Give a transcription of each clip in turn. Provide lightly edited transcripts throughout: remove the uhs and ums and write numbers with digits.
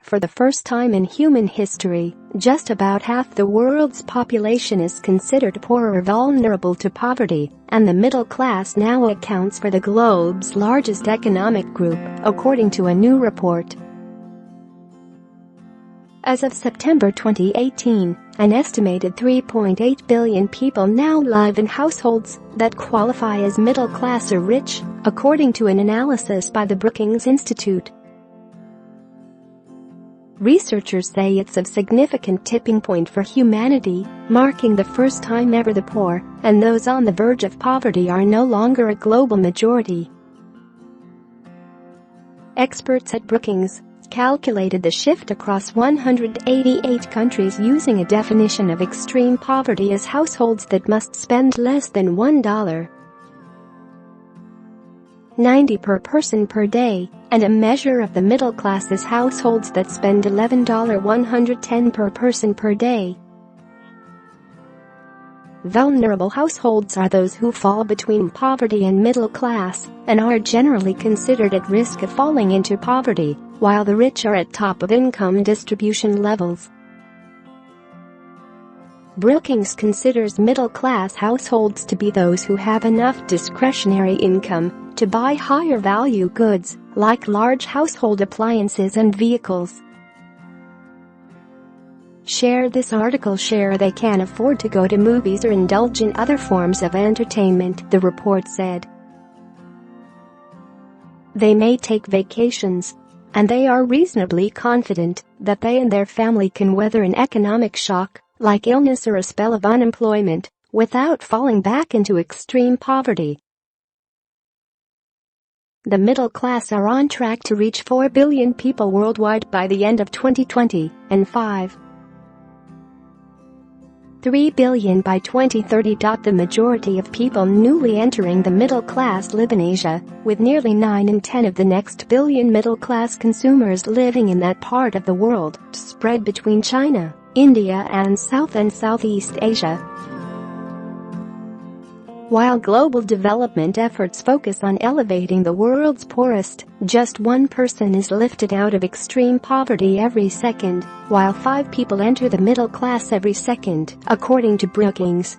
For the first time in human history, just about half the world's population is considered poor or vulnerable to poverty, and the middle class now accounts for the globe's largest economic group, according to a new report. As of September 2018, an estimated 3.8 billion people now live in households that qualify as middle class or rich, according to an analysis by the Brookings Institute. Researchers say it's a significant tipping point for humanity, marking the first time ever the poor and those on the verge of poverty are no longer a global majority. Experts at Brookings calculated the shift across 188 countries using a definition of extreme poverty as households that must spend less than $1.90 per person per day, and a measure of the middle class is households that spend $11.110 per person per day. Vulnerable households are those who fall between poverty and middle class and are generally considered at risk of falling into poverty, while the rich are at top of income distribution levels. Brookings considers middle-class households to be those who have enough discretionary income to buy higher-value goods, like large household appliances and vehicles. Share this article. Share they can afford to go to movies or indulge in other forms of entertainment, the report said. They may take vacations, and they are reasonably confident that they and their family can weather an economic shock, like illness or a spell of unemployment, without falling back into extreme poverty. The middle class are on track to reach 4 billion people worldwide by the end of 2020 and 3 billion by 2030. The majority of people newly entering the middle class live in Asia, with nearly 9 in 10 of the next billion middle-class consumers living in that part of the world, spread between China, India and South and Southeast Asia. While global development efforts focus on elevating the world's poorest, just one person is lifted out of extreme poverty every second, while 5 people enter the middle class every second, according to Brookings.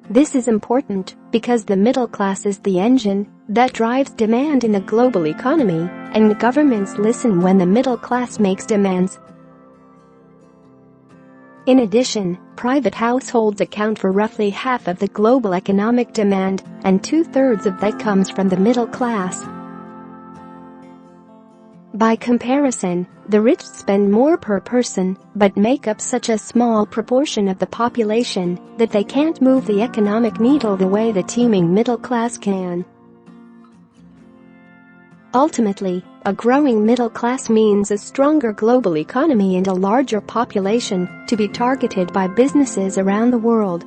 This is important because the middle class is the engine that drives demand in the global economy, and governments listen when the middle class makes demands. In addition, private households account for roughly half of the global economic demand, and 2/3 of that comes from the middle class. By comparison, the rich spend more per person, but make up such a small proportion of the population that they can't move the economic needle the way the teeming middle class can. Ultimately, a growing middle class means a stronger global economy and a larger population to be targeted by businesses around the world.